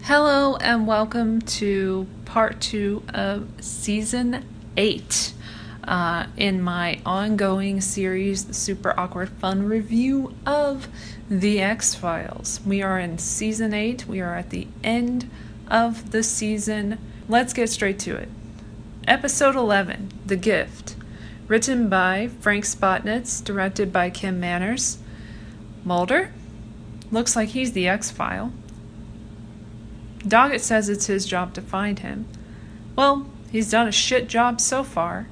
Hello and welcome to part 2 of season 8 in my ongoing series, the Super Awkward Fun review of The X-Files. We are in season 8. We are at the end of the season. Let's get straight to it. Episode 11, The Gift. Written by Frank Spotnitz, directed by Kim Manners. Mulder? Looks like he's the X-File. Doggett says it's his job to find him. Well, he's done a shit job so far.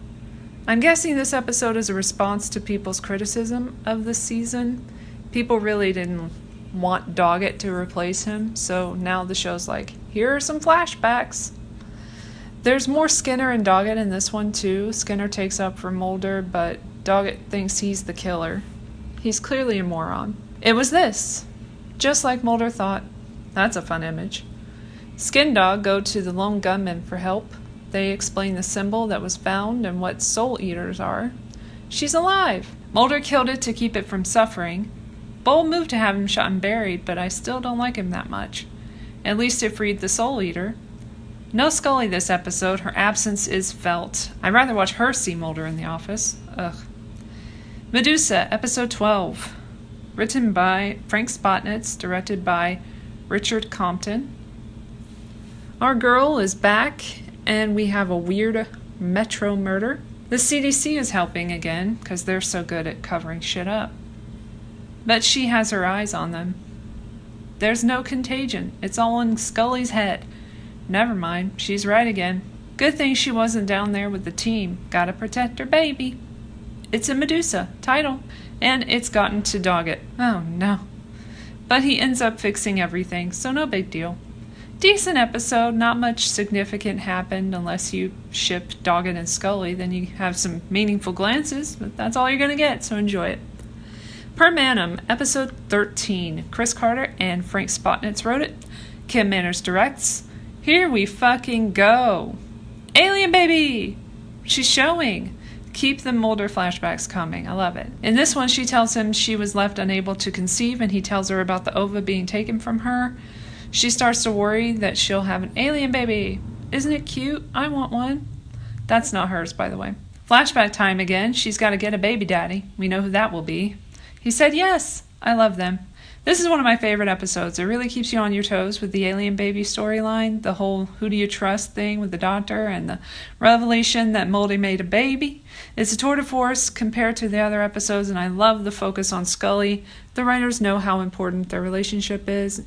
I'm guessing this episode is a response to people's criticism of the season. People really didn't want Doggett to replace him, so now the show's like, here are some flashbacks. There's more Skinner and Doggett in this one too. Skinner takes up for Mulder, but Doggett thinks he's the killer. He's clearly a moron. It was this. Just like Mulder thought. That's a fun image. Skin Dog go to the lone gunman for help. They explain the symbol that was found and what soul eaters are. She's alive! Mulder killed it to keep it from suffering. Bold move to have him shot and buried, but I still don't like him that much. At least it freed the soul eater. No Scully this episode. Her absence is felt. I'd rather watch her see Mulder in the office. Ugh. Medusa, episode 12. Written by Frank Spotnitz, directed by Richard Compton. Our girl is back, and we have a weird metro murder. The CDC is helping again, because they're so good at covering shit up. But she has her eyes on them. There's no contagion. It's all in Scully's head. Never mind, she's right again. Good thing she wasn't down there with the team. Gotta protect her baby. It's a Medusa title, and it's gotten to Doggett. Oh no. But he ends up fixing everything, so no big deal. Decent episode, not much significant happened unless you ship Doggett and Scully, then you have some meaningful glances, but that's all you're gonna get, so enjoy it. Per Manum, episode 13. Chris Carter and Frank Spotnitz wrote it. Kim Manners directs. Here we fucking go. Alien baby! She's showing. Keep the Mulder flashbacks coming. I love it. In this one, she tells him she was left unable to conceive, and he tells her about the ova being taken from her. She starts to worry that she'll have an alien baby. Isn't it cute? I want one. That's not hers, by the way. Flashback time again. She's got to get a baby daddy. We know who that will be. He said yes. I love them. This is one of my favorite episodes. It really keeps you on your toes with the alien baby storyline, the whole who do you trust thing with the doctor, and the revelation that Mulder made a baby. It's a tour de force compared to the other episodes, and I love the focus on Scully. The writers know how important their relationship is.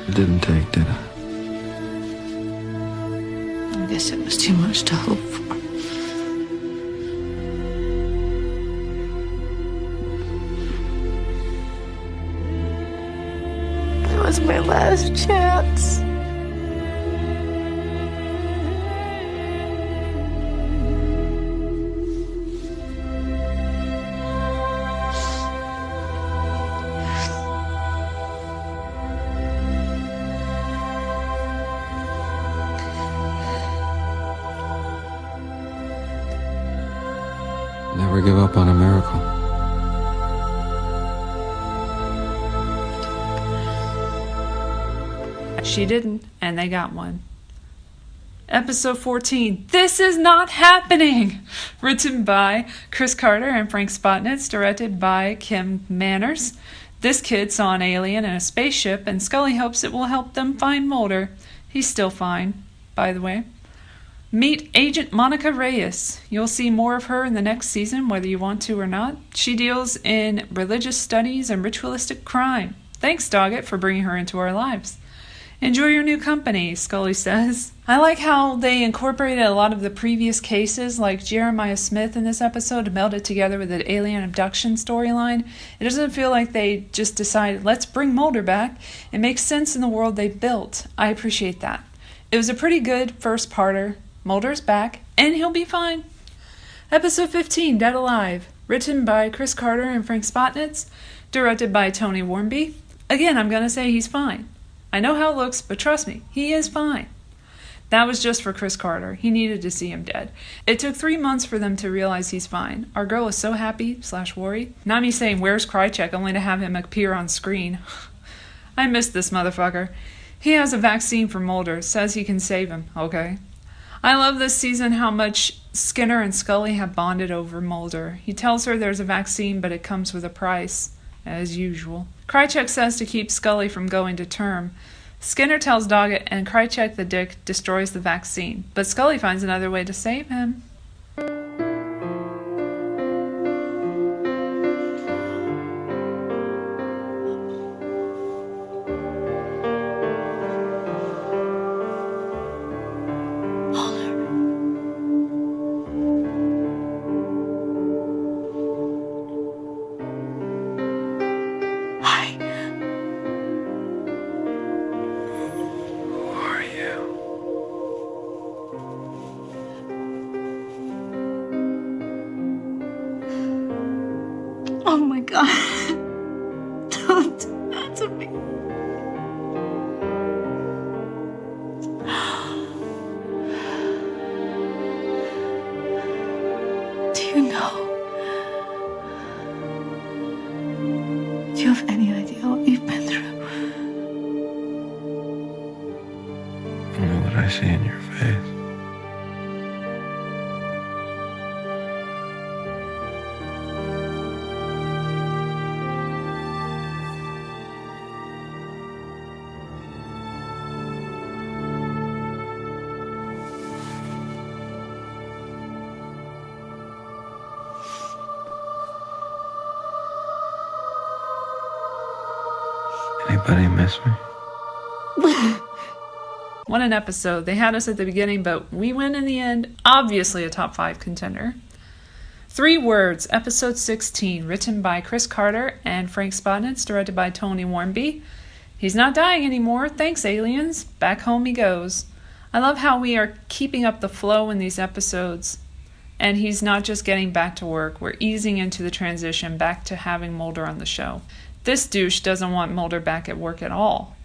It didn't take, did it? I guess it was too much to hope for. It was my last chance. Never give up on a miracle. She didn't, and they got one. Episode 14, This Is Not Happening! Written by Chris Carter and Frank Spotnitz, directed by Kim Manners. This kid saw an alien in a spaceship, and Scully hopes it will help them find Mulder. He's still fine, by the way. Meet Agent Monica Reyes. You'll see more of her in the next season, whether you want to or not. She deals in religious studies and ritualistic crime. Thanks, Doggett, for bringing her into our lives. Enjoy your new company, Scully says. I like how they incorporated a lot of the previous cases, like Jeremiah Smith in this episode, to meld it together with the alien abduction storyline. It doesn't feel like they just decided, let's bring Mulder back. It makes sense in the world they built. I appreciate that. It was a pretty good first parter. Mulder's back, and he'll be fine. Episode 15, Dead Alive. Written by Chris Carter and Frank Spotnitz. Directed by Tony Warmby. Again, I'm going to say he's fine. I know how it looks, but trust me, he is fine. That was just for Chris Carter. He needed to see him dead. It took 3 months for them to realize he's fine. Our girl is so happy/worried. Not me saying, where's Krychek, only to have him appear on screen. I missed this motherfucker. He has a vaccine for Mulder, says he can save him. Okay. I love this season how much Skinner and Scully have bonded over Mulder. He tells her there's a vaccine, but it comes with a price, as usual. Krychek says to keep Scully from going to term. Skinner tells Doggett, and Krychek the dick destroys the vaccine, but Scully finds another way to save him. Oh my God. Don't do that to me. Do you know? Do you have any idea what you've been through? I know what I see in your face. Anybody miss me? What an episode. They had us at the beginning, but we win in the end. Obviously a top 5 contender. 3 Words, episode 16, written by Chris Carter and Frank Spotnitz, directed by Tony Warmby. He's not dying anymore. Thanks, aliens. Back home he goes. I love how we are keeping up the flow in these episodes. And he's not just getting back to work. We're easing into the transition back to having Mulder on the show. This douche doesn't want Mulder back at work at all.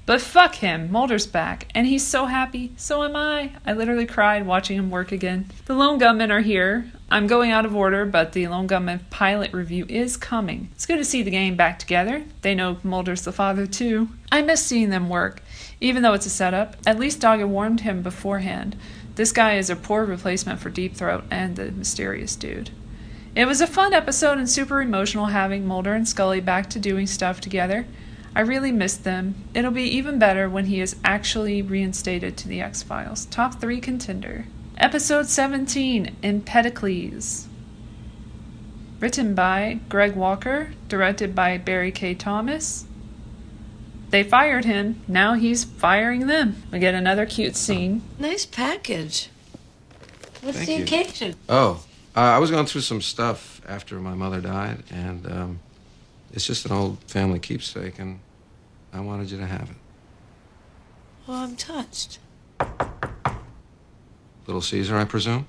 But fuck him, Mulder's back, and he's so happy, so am I. I literally cried watching him work again. The Lone Gunmen are here. I'm going out of order, but the Lone Gunmen pilot review is coming. It's good to see the gang back together. They know Mulder's the father too. I miss seeing them work. Even though it's a setup, at least Doggett warned him beforehand. This guy is a poor replacement for Deep Throat and the mysterious dude. It was a fun episode and super emotional having Mulder and Scully back to doing stuff together. I really missed them. It'll be even better when he is actually reinstated to the X-Files. Top 3 contender. Episode 17, Empedocles. Written by Greg Walker, directed by Barry K. Thomas. They fired him, now he's firing them. We get another cute scene. Nice package. What's Thank the you. occasion? Oh, I was going through some stuff after my mother died, and it's just an old family keepsake, and I wanted you to have it. Well, I'm touched. Little Caesar, I presume?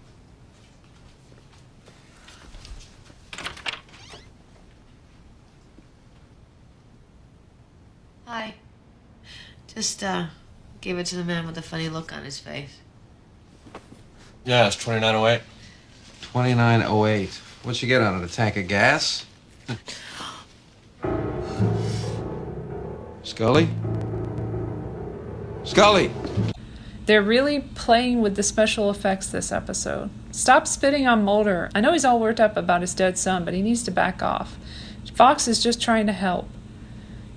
Hi. Just, gave it to the man with the funny look on his face. Yeah, it's 2908. 2908. What'd you get on it, a tank of gas? Scully? Scully! They're really playing with the special effects this episode. Stop spitting on Mulder. I know he's all worked up about his dead son, but he needs to back off. Fox is just trying to help.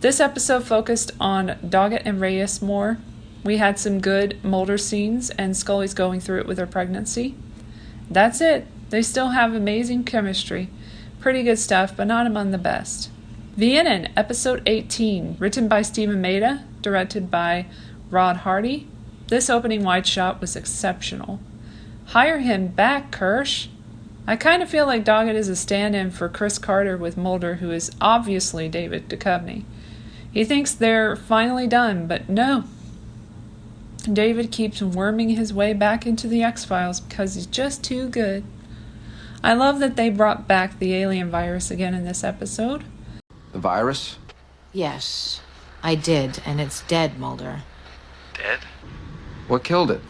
This episode focused on Doggett and Reyes more. We had some good Mulder scenes, and Scully's going through it with her pregnancy. That's it. They still have amazing chemistry. Pretty good stuff, but not among the best. Vienen, episode 18, written by Stephen Maida, directed by Rod Hardy. This opening wide shot was exceptional. Hire him back, Kirsch. I kind of feel like Doggett is a stand-in for Chris Carter with Mulder, who is obviously David Duchovny. He thinks they're finally done, but no. David keeps worming his way back into the X-Files because he's just too good. I love that they brought back the alien virus again in this episode. The virus? Yes, I did, and it's dead, Mulder. Dead? What killed it?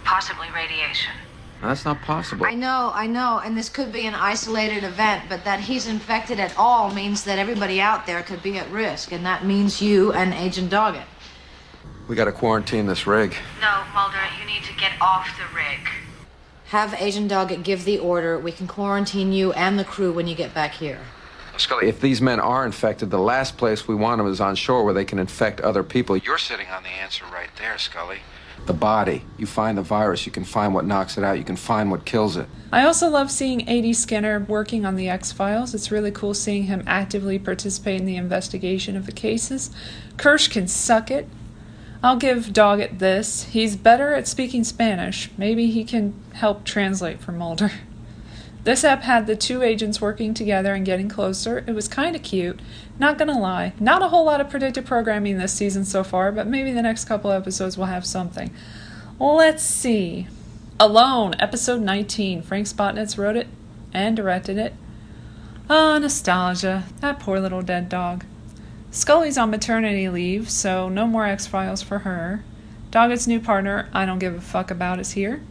Possibly radiation. That's not possible. I know, and this could be an isolated event, but that he's infected at all means that everybody out there could be at risk, and that means you and Agent Doggett. We gotta quarantine this rig. No, Mulder, you need to get off the rig. Have Agent Doggett give the order. We can quarantine you and the crew when you get back here. Scully, if these men are infected, the last place we want them is on shore where they can infect other people. You're sitting on the answer right there, Scully. The body. You find the virus, you can find what knocks it out, you can find what kills it. I also love seeing A.D. Skinner working on the X-Files. It's really cool seeing him actively participate in the investigation of the cases. Kirsch can suck it. I'll give Doggett this. He's better at speaking Spanish. Maybe he can help translate for Mulder. This ep had the two agents working together and getting closer. It was kind of cute. Not gonna lie. Not a whole lot of predictive programming this season so far, but maybe the next couple episodes will have something. Let's see. Alone, episode 19. Frank Spotnitz wrote it and directed it. Ah, nostalgia. That poor little dead dog. Scully's on maternity leave, so no more X-Files for her. Doggett's new partner, I don't give a fuck about, is here.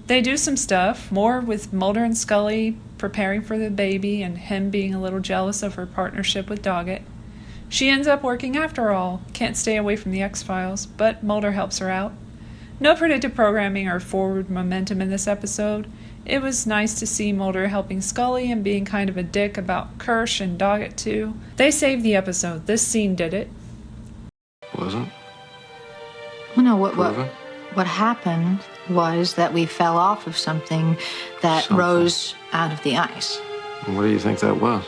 They do some stuff, more with Mulder and Scully preparing for the baby and him being a little jealous of her partnership with Doggett. She ends up working after all, can't stay away from the X-Files, but Mulder helps her out. No predictive programming or forward momentum in this episode. It was nice to see Mulder helping Scully and being kind of a dick about Kirsch and Doggett too. They saved the episode. This scene did it. Wasn't? Well, no, what happened was that we fell off of something that rose out of the ice. What do you think that was?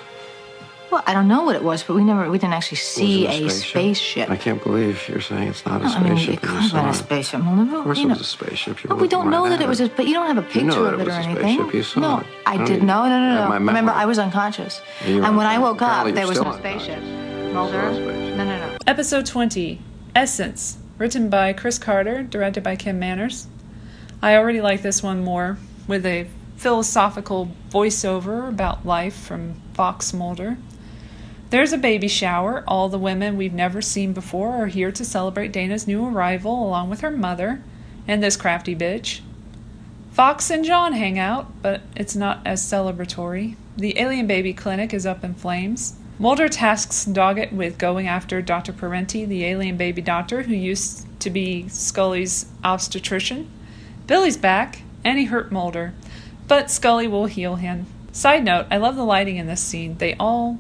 Well, I don't know what it was, but we didn't actually see Was it a spaceship. I can't believe you're saying it's not a I mean, spaceship. it could have been a spaceship. Well, Of course it was a spaceship. But we don't know that it was but you don't have a picture You know that of it it or was a anything. spaceship. You saw no, it. I did. No. My memory. Remember, I was unconscious. You were And when I woke up, Apparently there you're was still no unconscious. spaceship. Mulder? spaceship. No. Episode 20, Essence, written by Chris Carter, directed by Kim Manners. I already like this one more, with a philosophical voiceover about life from Fox Mulder. There's a baby shower. All the women we've never seen before are here to celebrate Dana's new arrival, along with her mother and this crafty bitch. Fox and John hang out, but it's not as celebratory. The alien baby clinic is up in flames. Mulder tasks Doggett with going after Dr. Parenti, the alien baby doctor who used to be Scully's obstetrician. Billy's back, and he hurt Mulder, but Scully will heal him. Side note, I love the lighting in this scene. They all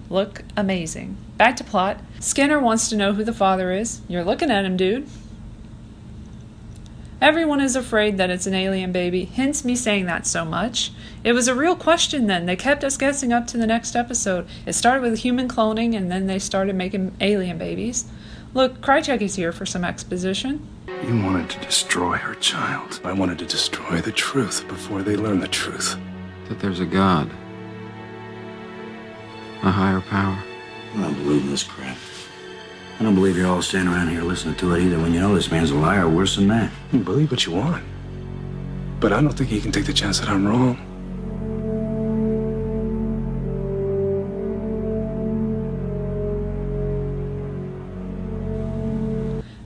look amazing. Back to plot. Skinner wants to know who the father is. You're looking at him, dude. Everyone is afraid that it's an alien baby, hence me saying that so much. It was a real question then. They kept us guessing up to the next episode. It started with human cloning, and then they started making alien babies. Look, Krychek is here for some exposition. You wanted to destroy her child. I wanted to destroy the truth before they learn the truth. That there's a God. A higher power. I don't believe this crap. I don't believe you're all standing around here listening to it either when you know this man's a liar, worse than that. You can believe what you want. But I don't think you can take the chance that I'm wrong.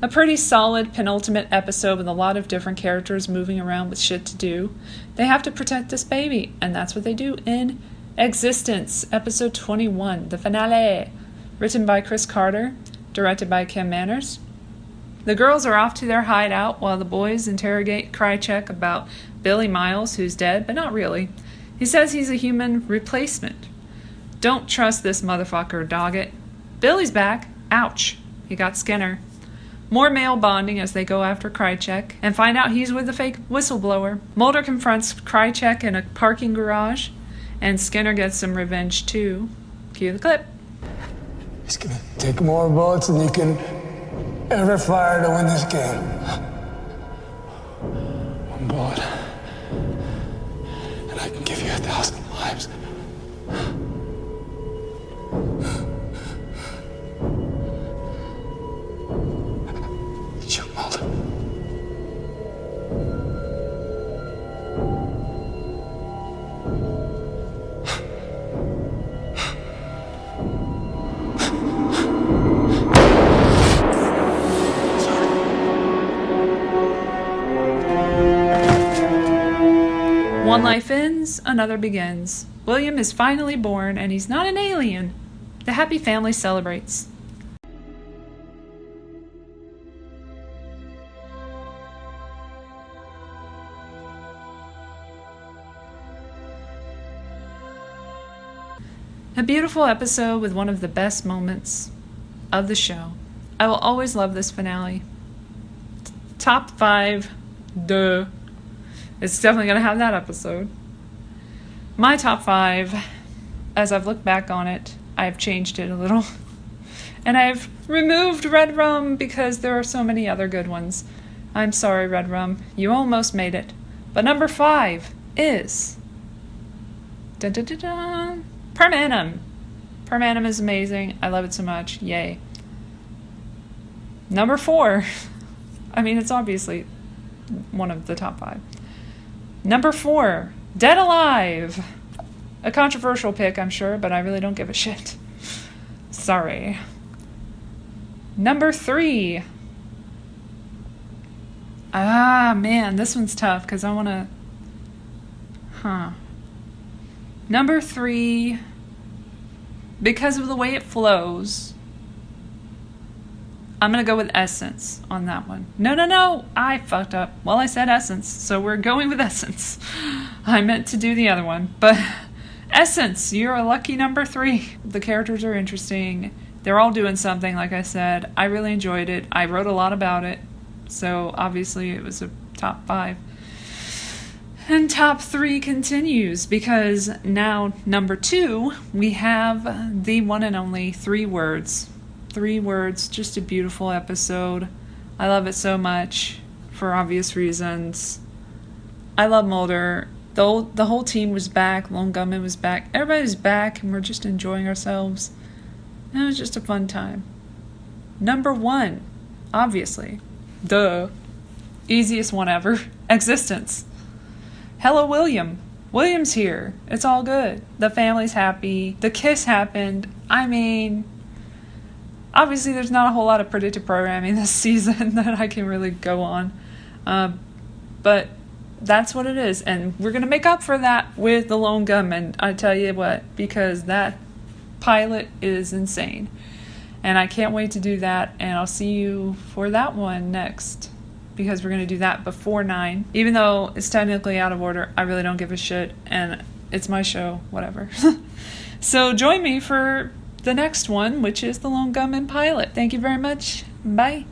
A pretty solid penultimate episode with a lot of different characters moving around with shit to do. They have to protect this baby, and that's what they do in Existence, episode 21, the finale. Written by Chris Carter, directed by Kim Manners. The girls are off to their hideout while the boys interrogate Krychek about Billy Miles, who's dead, but not really. He says he's a human replacement. Don't trust this motherfucker, Doggett. Billy's back. Ouch. He got Skinner. More male bonding as they go after Krychek and find out he's with the fake whistleblower. Mulder confronts Krychek in a parking garage, and Skinner gets some revenge too. Cue the clip. He's gonna take more bullets than you can ever fire to win this game. One bullet, and I can give you 1,000 lives. You, Mulder. One life ends, another begins. William is finally born, and he's not an alien. The happy family celebrates. A beautiful episode with one of the best moments of the show. I will always love this finale. Top 5. Duh. It's definitely going to have that episode. My top 5, as I've looked back on it, I've changed it a little. And I've removed Red Rum because there are so many other good ones. I'm sorry, Red Rum. You almost made it. But number 5 is... Dun, dun, dun, dun, Per Manum. Per Manum is amazing. I love it so much. Yay. Number 4. I mean, it's obviously one of the top 5. Number 4. Dead Alive. A controversial pick, I'm sure, but I really don't give a shit. Sorry. Number 3. Man, this one's tough because I want to... Number 3, because of the way it flows, I'm going to go with Essence on that one. No, I fucked up. Well, I said Essence, so we're going with Essence. I meant to do the other one, but Essence, you're a lucky number 3. The characters are interesting. They're all doing something, like I said. I really enjoyed it. I wrote a lot about it, so obviously it was a top 5. And top 3 continues because now number 2, we have the one and only 3 words. 3 words, just a beautiful episode. I love it so much for obvious reasons. I love Mulder. The whole team was back. Lone Gunman was back. Everybody was back and we're just enjoying ourselves. And it was just a fun time. Number 1, obviously. Duh. Easiest one ever. Existence. Hello, William. William's here. It's all good. The family's happy. The kiss happened. I mean, obviously there's not a whole lot of predictive programming this season that I can really go on. But that's what it is. And we're going to make up for that with the Lone Gunman. I tell you what, because that pilot is insane. And I can't wait to do that. And I'll see you for that one next. Because we're going to do that before 9. Even though it's technically out of order, I really don't give a shit. And it's my show, whatever. So join me for the next one, which is the Lone Gunman pilot. Thank you very much. Bye.